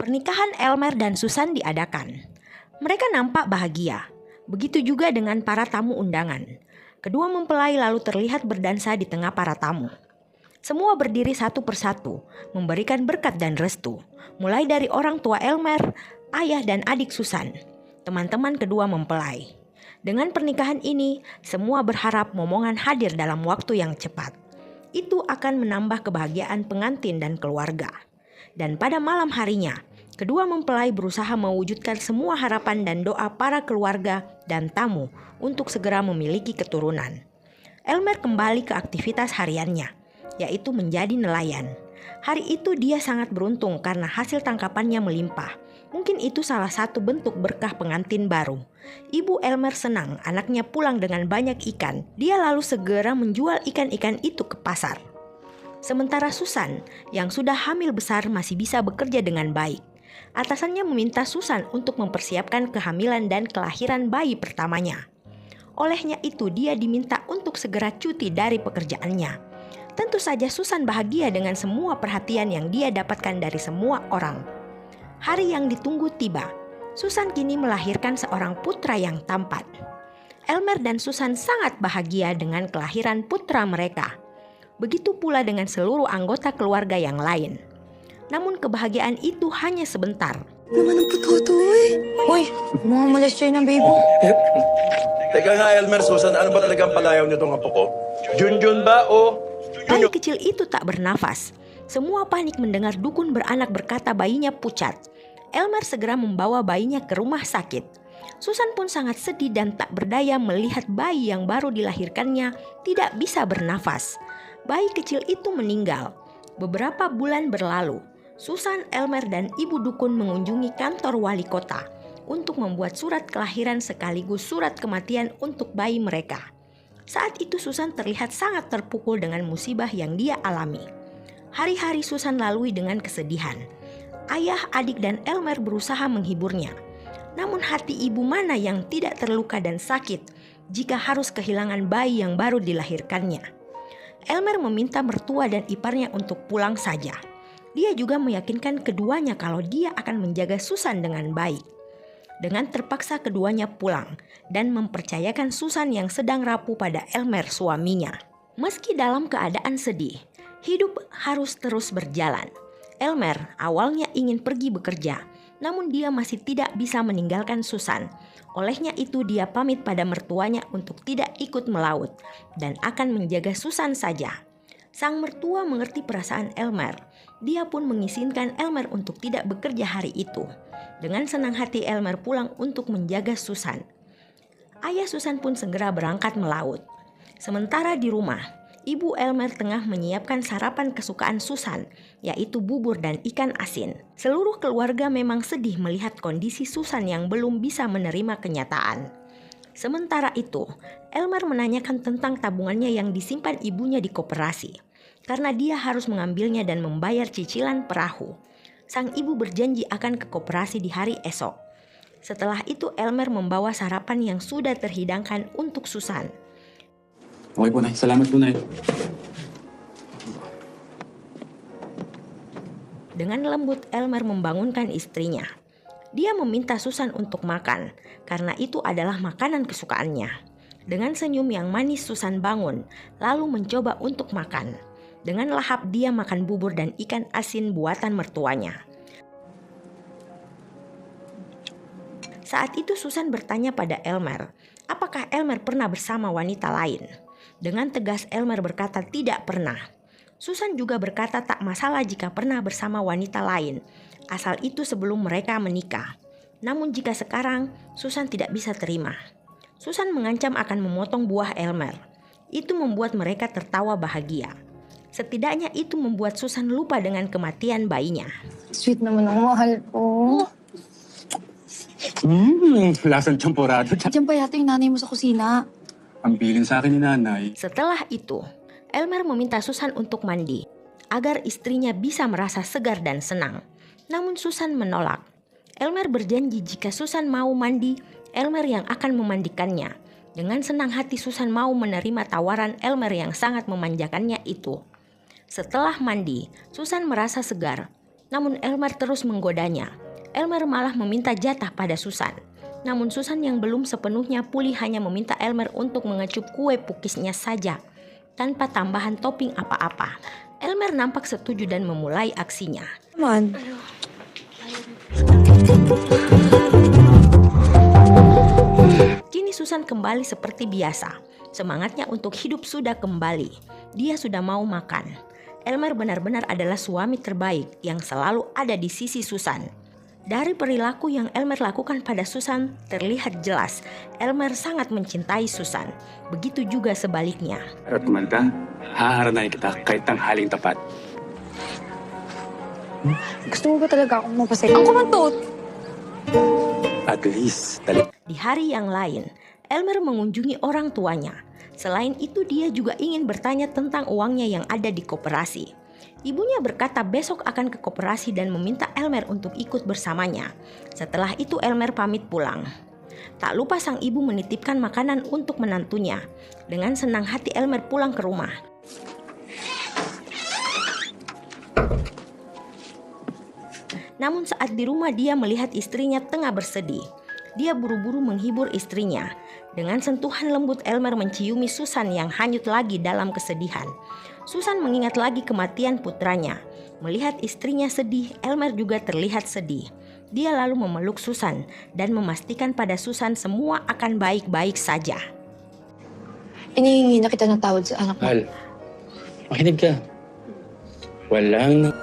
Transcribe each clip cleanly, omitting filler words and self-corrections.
Pernikahan Elmer dan Susan diadakan. Mereka nampak bahagia. Begitu juga dengan para tamu undangan. Kedua mempelai lalu terlihat berdansa di tengah para tamu. Semua berdiri satu persatu, memberikan berkat dan restu. Mulai dari orang tua Elmer, ayah dan adik Susan, teman-teman kedua mempelai. Dengan pernikahan ini, semua berharap momongan hadir dalam waktu yang cepat. Itu akan menambah kebahagiaan pengantin dan keluarga. Dan pada malam harinya, kedua mempelai berusaha mewujudkan semua harapan dan doa para keluarga dan tamu untuk segera memiliki keturunan. Elmer kembali ke aktivitas hariannya, yaitu menjadi nelayan. Hari itu dia sangat beruntung karena hasil tangkapannya melimpah. Mungkin itu salah satu bentuk berkah pengantin baru. Ibu Elmer senang anaknya pulang dengan banyak ikan. Dia lalu segera menjual ikan-ikan itu ke pasar. Sementara Susan yang sudah hamil besar masih bisa bekerja dengan baik. Atasannya meminta Susan untuk mempersiapkan kehamilan dan kelahiran bayi pertamanya. Olehnya itu dia diminta untuk segera cuti dari pekerjaannya. Tentu saja Susan bahagia dengan semua perhatian yang dia dapatkan dari semua orang. Hari yang ditunggu tiba. Susan kini melahirkan seorang putra yang tampan. Elmer dan Susan sangat bahagia dengan kelahiran putra mereka. Begitu pula dengan seluruh anggota keluarga yang lain. Namun kebahagiaan itu hanya sebentar. Naman ang puto to eh. Uy, mga molestya ng baby. Teka nga, Elmer, Susan, ano ba talagang palayaw nitong apo ko? Junjun ba o... Bayi kecil itu tak bernafas. Semua panik mendengar dukun beranak berkata bayinya pucat. Elmer segera membawa bayinya ke rumah sakit. Susan pun sangat sedih dan tak berdaya melihat bayi yang baru dilahirkannya tidak bisa bernafas. Bayi kecil itu meninggal. Beberapa bulan berlalu, Susan, Elmer, dan ibu dukun mengunjungi kantor wali kota untuk membuat surat kelahiran sekaligus surat kematian untuk bayi mereka. Saat itu Susan terlihat sangat terpukul dengan musibah yang dia alami. Hari-hari Susan lalui dengan kesedihan. Ayah, adik, dan Elmer berusaha menghiburnya. Namun hati ibu mana yang tidak terluka dan sakit jika harus kehilangan bayi yang baru dilahirkannya. Elmer meminta mertua dan iparnya untuk pulang saja. Dia juga meyakinkan keduanya kalau dia akan menjaga Susan dengan baik. Dengan terpaksa keduanya pulang dan mempercayakan Susan yang sedang rapuh pada Elmer suaminya. Meski dalam keadaan sedih, hidup harus terus berjalan. Elmer awalnya ingin pergi bekerja, namun dia masih tidak bisa meninggalkan Susan. Olehnya itu dia pamit pada mertuanya untuk tidak ikut melaut dan akan menjaga Susan saja. Sang mertua mengerti perasaan Elmer. Dia pun mengizinkan Elmer untuk tidak bekerja hari itu. Dengan senang hati Elmer pulang untuk menjaga Susan. Ayah Susan pun segera berangkat melaut. Sementara di rumah, ibu Elmer tengah menyiapkan sarapan kesukaan Susan, yaitu bubur dan ikan asin. Seluruh keluarga memang sedih melihat kondisi Susan yang belum bisa menerima kenyataan. Sementara itu, Elmer menanyakan tentang tabungannya yang disimpan ibunya di koperasi, karena dia harus mengambilnya dan membayar cicilan perahu. Sang ibu berjanji akan ke koperasi di hari esok. Setelah itu Elmer membawa sarapan yang sudah terhidangkan untuk Susan. Okay po, Nay. Salamat po, Nay. Dengan lembut Elmer membangunkan istrinya. Dia meminta Susan untuk makan, karena itu adalah makanan kesukaannya. Dengan senyum yang manis Susan bangun, lalu mencoba untuk makan. Dengan lahap dia makan bubur dan ikan asin buatan mertuanya. Saat itu Susan bertanya pada Elmer, apakah Elmer pernah bersama wanita lain? Dengan tegas Elmer berkata tidak pernah. Susan juga berkata tak masalah jika pernah bersama wanita lain, asal itu sebelum mereka menikah. Namun jika sekarang, Susan tidak bisa terima. Susan mengancam akan memotong buah Elmer. Itu membuat mereka tertawa bahagia. Setidaknya itu membuat Susan lupa dengan kematian bayinya. Sweet naman ang mahal ko. Lasang champorado. Diyan pa yata yung nanay mo sa kusina. Ang bilin sa akin ni Nanay. Setelah itu, Elmer meminta Susan untuk mandi, agar istrinya bisa merasa segar dan senang. Namun Susan menolak. Elmer berjanji jika Susan mau mandi, Elmer yang akan memandikannya. Dengan senang hati Susan mau menerima tawaran Elmer yang sangat memanjakannya itu. Setelah mandi, Susan merasa segar. Namun Elmer terus menggodanya. Elmer malah meminta jatah pada Susan. Namun Susan yang belum sepenuhnya pulih hanya meminta Elmer untuk mengecup kue pukisnya saja, tanpa tambahan topping apa-apa. Elmer nampak setuju dan memulai aksinya. Man. Kini Susan kembali seperti biasa. Semangatnya untuk hidup sudah kembali. Dia sudah mau makan. Elmer benar-benar adalah suami terbaik yang selalu ada di sisi Susan. Dari perilaku yang Elmer lakukan pada Susan, terlihat jelas Elmer sangat mencintai Susan. Begitu juga sebaliknya. At kumanta, haharanay kita kahit tanghaling tapat. Gusto mo ba talaga akong mapasaya? Ang kumantot! At least, dali. Di hari yang lain, Elmer mengunjungi orang tuanya. Selain itu dia juga ingin bertanya tentang uangnya yang ada di koperasi. Ibunya berkata besok akan ke koperasi dan meminta Elmer untuk ikut bersamanya. Setelah itu Elmer pamit pulang. Tak lupa sang ibu menitipkan makanan untuk menantunya. Dengan senang hati Elmer pulang ke rumah. Namun saat di rumah dia melihat istrinya tengah bersedih. Dia buru-buru menghibur istrinya. Dengan sentuhan lembut Elmer menciumi Susan yang hanyut lagi dalam kesedihan. Susan mengingat lagi kematian putranya. Melihat istrinya sedih, Elmer juga terlihat sedih. Dia lalu memeluk Susan dan memastikan pada Susan semua akan baik-baik saja. Inihingi na kita ng tawad sa anak mo. Mahal, makinig ka. Walang...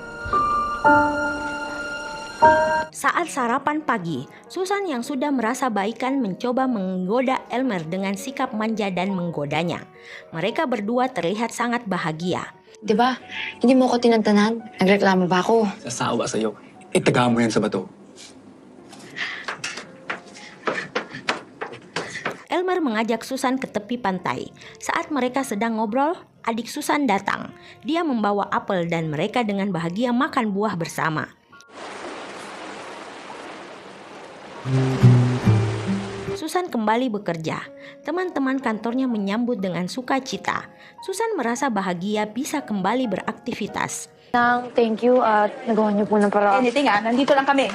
Saat sarapan pagi, Susan yang sudah merasa baikan mencoba menggoda Elmer dengan sikap manja dan menggodanya. Mereka berdua terlihat sangat bahagia. Di ba? Hindi mo ko tinantanan. Nagreklamo ba ako? Sasawa sa'yo. Itaga mo yan sa bato. Elmer mengajak Susan ke tepi pantai. Saat mereka sedang ngobrol, adik Susan datang. Dia membawa apel dan mereka dengan bahagia makan buah bersama. Susan kembali bekerja. Teman-teman kantornya menyambut dengan sukacita. Susan merasa bahagia bisa kembali beraktivitas. Thank you at nagawa niyo po ng paraan. Anything nandito lang kami.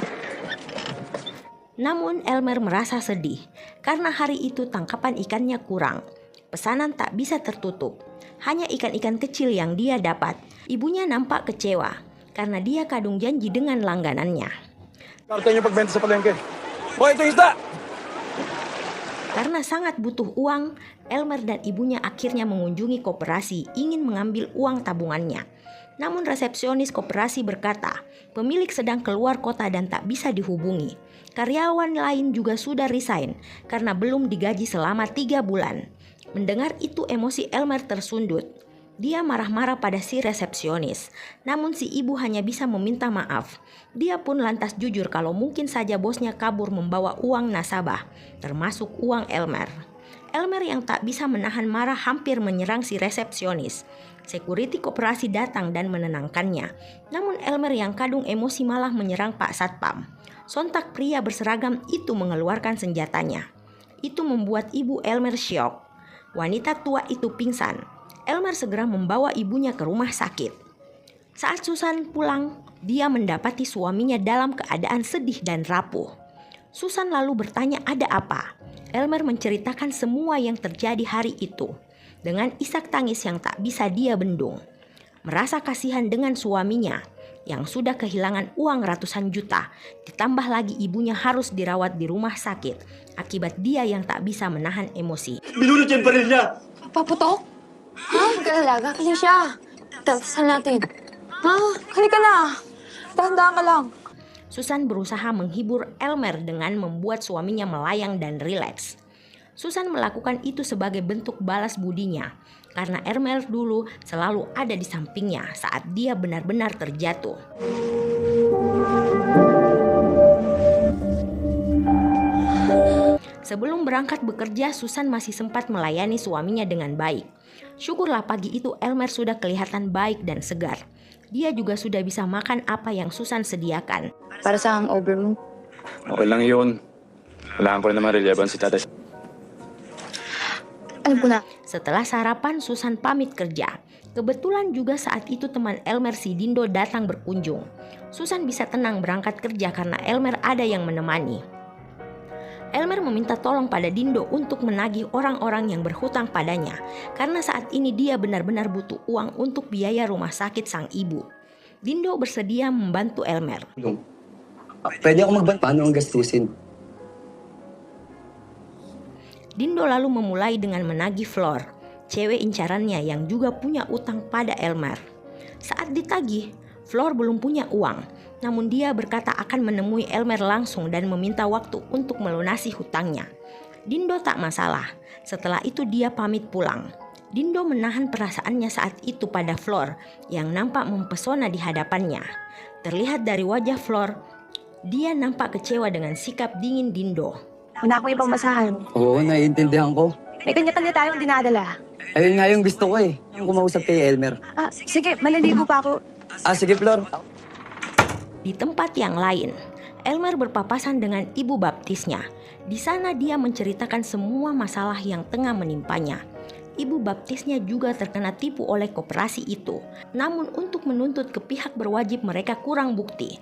Namun Elmer merasa sedih karena hari itu tangkapan ikannya kurang. Pesanan tak bisa tertutup. Hanya ikan-ikan kecil yang dia dapat. Ibunya nampak kecewa karena dia kadung janji dengan langganannya. Karte niyo pagbenta sa palengke. Hoy, ito isda! Karena sangat butuh uang, Elmer dan ibunya akhirnya mengunjungi koperasi ingin mengambil uang tabungannya. Namun resepsionis koperasi berkata, pemilik sedang keluar kota dan tak bisa dihubungi. Karyawan lain juga sudah resign karena belum digaji selama 3 bulan. Mendengar itu emosi Elmer tersundut. Dia marah-marah pada si resepsionis. Namun si ibu hanya bisa meminta maaf. Dia pun lantas jujur kalau mungkin saja bosnya kabur membawa uang nasabah, termasuk uang Elmer. Elmer yang tak bisa menahan marah hampir menyerang si resepsionis. Security koperasi datang dan menenangkannya. Namun Elmer yang kadung emosi malah menyerang Pak Satpam. Sontak pria berseragam itu mengeluarkan senjatanya. Itu membuat ibu Elmer syok. Wanita tua itu pingsan. Elmer segera membawa ibunya ke rumah sakit. Saat Susan pulang, dia mendapati suaminya dalam keadaan sedih dan rapuh. Susan lalu bertanya ada apa. Elmer menceritakan semua yang terjadi hari itu dengan isak tangis yang tak bisa dia bendung. Merasa kasihan dengan suaminya yang sudah kehilangan uang ratusan juta, ditambah lagi ibunya harus dirawat di rumah sakit akibat dia yang tak bisa menahan emosi. Binunod yan pa rin niya! Paputok? Ha? Mag-alala kasi siya. Tatasal natin. Ha? Halika na. Dahan-dahan ka lang. Susan berusaha menghibur Elmer dengan membuat suaminya melayang dan rileks. Susan melakukan itu sebagai bentuk balas budinya karena Elmer dulu selalu ada di sampingnya saat dia benar-benar terjatuh. Sebelum berangkat bekerja, Susan masih sempat melayani suaminya dengan baik. Syukurlah pagi itu Elmer sudah kelihatan baik dan segar. Dia juga sudah bisa makan apa yang Susan sediakan. Para sa hangover mo. Okay lang yun. Wala ko naman relevance si tatay. Alam ko na. Setelah sarapan, Susan pamit kerja. Kebetulan juga saat itu teman Elmer si Dindo datang berkunjung. Susan bisa tenang berangkat kerja karena Elmer ada yang menemani. Elmer meminta tolong pada Dindo untuk menagih orang-orang yang berhutang padanya karena saat ini dia benar-benar butuh uang untuk biaya rumah sakit sang ibu. Dindo bersedia membantu Elmer. Pwede ako magbantu. Paano ang gastusin? Dindo lalu memulai dengan menagih Flor, cewek incarannya yang juga punya utang pada Elmer. Saat ditagih, Flor belum punya uang, namun dia berkata akan menemui Elmer langsung dan meminta waktu untuk melunasi hutangnya. Dindo tak masalah, setelah itu dia pamit pulang. Dindo menahan perasaannya saat itu pada Flor yang nampak mempesona di hadapannya. Terlihat dari wajah Flor, dia nampak kecewa dengan sikap dingin Dindo. Una akong ipamasahan. Oo, naiintindihan ko. May kanya-kanya tayong dinadala. Ayun nga yung gusto ko eh. Yung kumausap kay Elmer. Sige, maliligo pa ako. Sige Flor. Di tempat yang lain, Elmer berpapasan dengan ibu baptisnya. Di sana dia menceritakan semua masalah yang tengah menimpanya. Ibu baptisnya juga terkena tipu oleh koperasi itu. Namun untuk menuntut ke pihak berwajib mereka kurang bukti.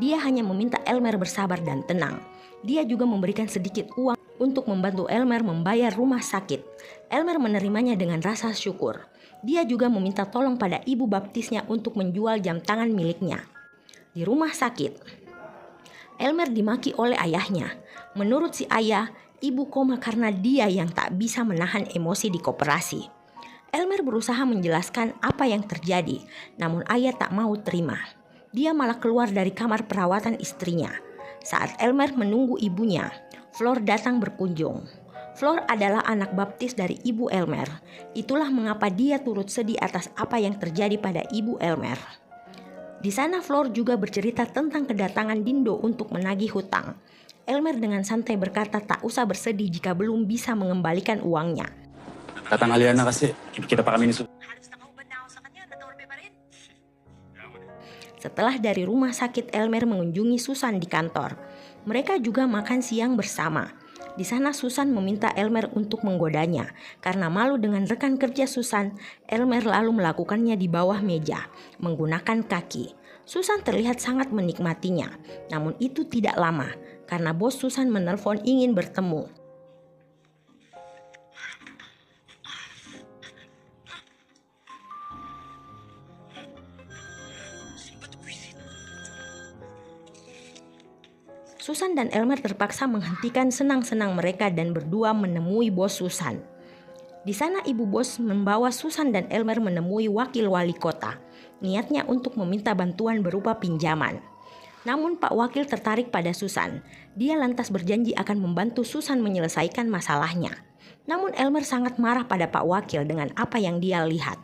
Dia hanya meminta Elmer bersabar dan tenang. Dia juga memberikan sedikit uang untuk membantu Elmer membayar rumah sakit. Elmer menerimanya dengan rasa syukur. Dia juga meminta tolong pada ibu baptisnya untuk menjual jam tangan miliknya. Di rumah sakit, Elmer dimaki oleh ayahnya. Menurut si ayah, ibu koma karena dia yang tak bisa menahan emosi di koperasi. Elmer berusaha menjelaskan apa yang terjadi, namun ayah tak mau terima. Dia malah keluar dari kamar perawatan istrinya. Saat Elmer menunggu ibunya, Flor datang berkunjung. Flor adalah anak baptis dari ibu Elmer. Itulah mengapa dia turut sedih atas apa yang terjadi pada ibu Elmer. Di sana Flor juga bercerita tentang kedatangan Dindo untuk menagih hutang. Elmer dengan santai berkata tak usah bersedih jika belum bisa mengembalikan uangnya. Tatanghalian na kasi. Kita pa kami ni Setelah dari rumah sakit, Elmer mengunjungi Susan di kantor. Mereka juga makan siang bersama. Di sana Susan meminta Elmer untuk menggodanya. Karena malu dengan rekan kerja Susan, Elmer lalu melakukannya di bawah meja, menggunakan kaki. Susan terlihat sangat menikmatinya. Namun itu tidak lama, karena bos Susan menelpon ingin bertemu. Susan dan Elmer terpaksa menghentikan senang-senang mereka dan berdua menemui bos Susan. Di sana ibu bos membawa Susan dan Elmer menemui wakil wali kota. Niatnya untuk meminta bantuan berupa pinjaman. Namun Pak Wakil tertarik pada Susan. Dia lantas berjanji akan membantu Susan menyelesaikan masalahnya. Namun Elmer sangat marah pada Pak Wakil dengan apa yang dia lihat.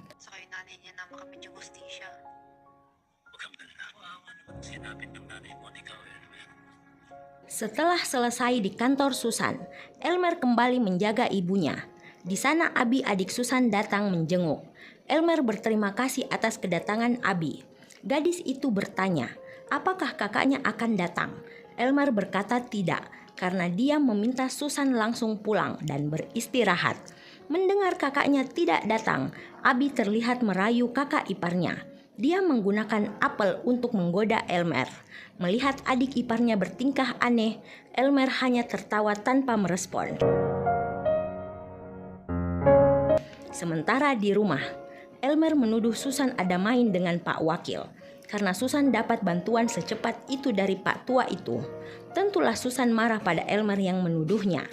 Setelah selesai di kantor Susan, Elmer kembali menjaga ibunya. Di sana Abi adik Susan datang menjenguk. Elmer berterima kasih atas kedatangan Abi. Gadis itu bertanya, apakah kakaknya akan datang? Elmer berkata tidak, karena dia meminta Susan langsung pulang dan beristirahat. Mendengar kakaknya tidak datang, Abi terlihat merayu kakak iparnya. Dia menggunakan apel untuk menggoda Elmer. Melihat adik iparnya bertingkah aneh, Elmer hanya tertawa tanpa merespon. Sementara di rumah, Elmer menuduh Susan ada main dengan Pak Wakil. Karena Susan dapat bantuan secepat itu dari Pak Tua itu. Tentulah Susan marah pada Elmer yang menuduhnya.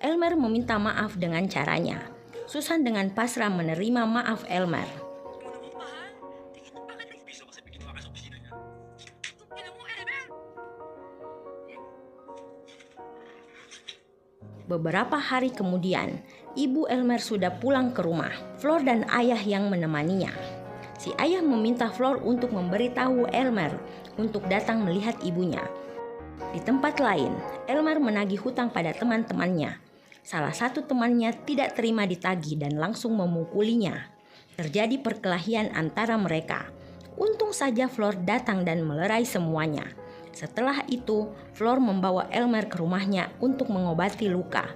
Elmer meminta maaf dengan caranya. Susan dengan pasrah menerima maaf Elmer. Beberapa hari kemudian, ibu Elmer sudah pulang ke rumah. Flor dan ayah yang menemaninya. Si ayah meminta Flor untuk memberitahu Elmer untuk datang melihat ibunya. Di tempat lain, Elmer menagih hutang pada teman-temannya. Salah satu temannya tidak terima ditagih dan langsung memukulinya. Terjadi perkelahian antara mereka. Untung saja Flor datang dan melerai semuanya. Setelah itu, Flor membawa Elmer ke rumahnya untuk mengobati luka.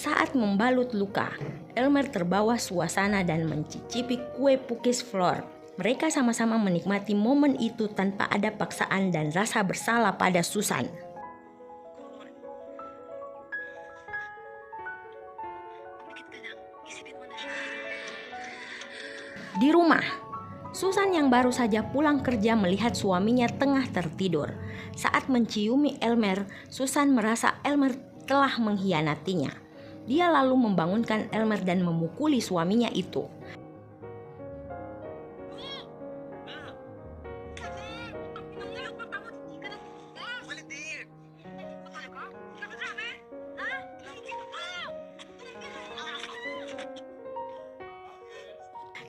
Saat membalut luka, Elmer terbawa suasana dan mencicipi kue pukis Flor. Mereka sama-sama menikmati momen itu tanpa ada paksaan dan rasa bersalah pada Susan. Di rumah, Susan yang baru saja pulang kerja melihat suaminya tengah tertidur. Saat menciumi Elmer, Susan merasa Elmer telah mengkhianatinya. Dia lalu membangunkan Elmer dan memukuli suaminya itu.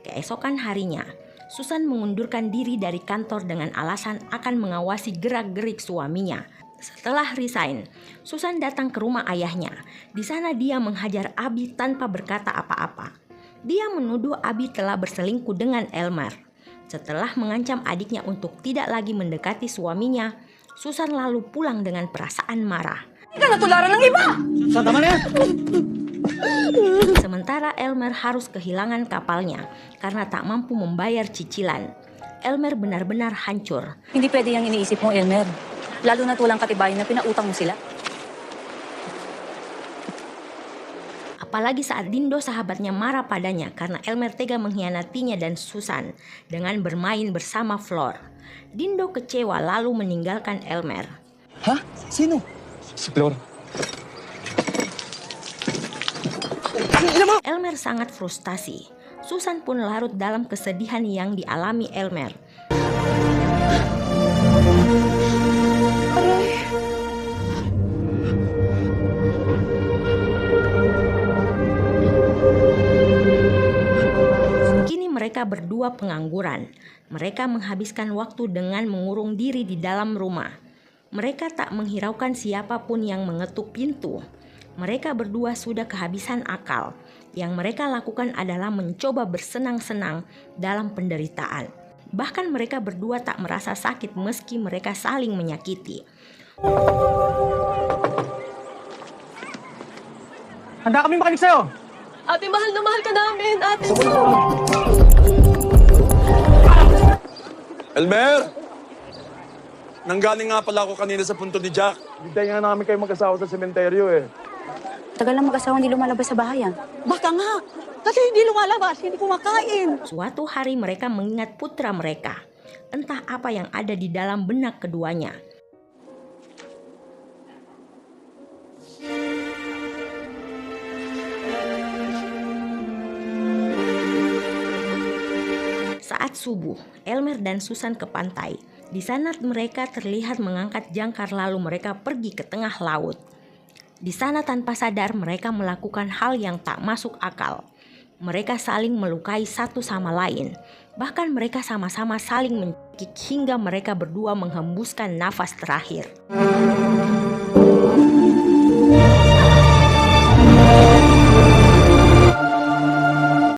Keesokan harinya, Susan mengundurkan diri dari kantor dengan alasan akan mengawasi gerak-gerik suaminya. Setelah resign, Susan datang ke rumah ayahnya. Di sana dia menghajar Abby tanpa berkata apa-apa. Dia menuduh Abby telah berselingkuh dengan Elmer. Setelah mengancam adiknya untuk tidak lagi mendekati suaminya, Susan lalu pulang dengan perasaan marah. Hindi ka natularan ng iba! Susan, tama na yan! Sementara Elmer harus kehilangan kapalnya karena tak mampu membayar cicilan. Elmer benar-benar hancur. Hindi pwede yung iniisip mo, Elmer. Lalo na tulang katibayan na pinautang mo sila. Apalagi saat Dindo sahabatnya marah padanya karena Elmer tega mengkhianatinya dan Susan dengan bermain bersama Flor. Dindo kecewa lalu meninggalkan Elmer. Hah? Sino? Si Flor. Elmer sangat frustasi. Susan pun larut dalam kesedihan yang dialami Elmer. Kini mereka berdua pengangguran. Mereka menghabiskan waktu dengan mengurung diri di dalam rumah. Mereka tak menghiraukan siapapun yang mengetuk pintu. Mereka berdua sudah kehabisan akal. Yang mereka lakukan adalah mencoba bersenang-senang dalam penderitaan. Bahkan mereka berdua tak merasa sakit meski mereka saling menyakiti. Handa kami makinig sa'yo! Ate, mahal na mahal ka namin. Ate, Elmer! Nanggaling nga pala ako kanina sa punto ni Jack. Hintayin nga namin kayo mag-asawa sa sementeryo eh. Tagal lang mag-asawa hindi lumalabas sa bahayan. Baka nga, kasi hindi lumalabas, hindi kumakain. Suatu hari mereka mengingat putra mereka. Entah apa yang ada di dalam benak keduanya. Saat subuh, Elmer dan Susan ke pantai. Di sana mereka terlihat mengangkat jangkar lalu mereka pergi ke tengah laut. Di sana tanpa sadar mereka melakukan hal yang tak masuk akal. Mereka saling melukai satu sama lain. Bahkan mereka sama-sama saling mencekik hingga mereka berdua menghembuskan nafas terakhir.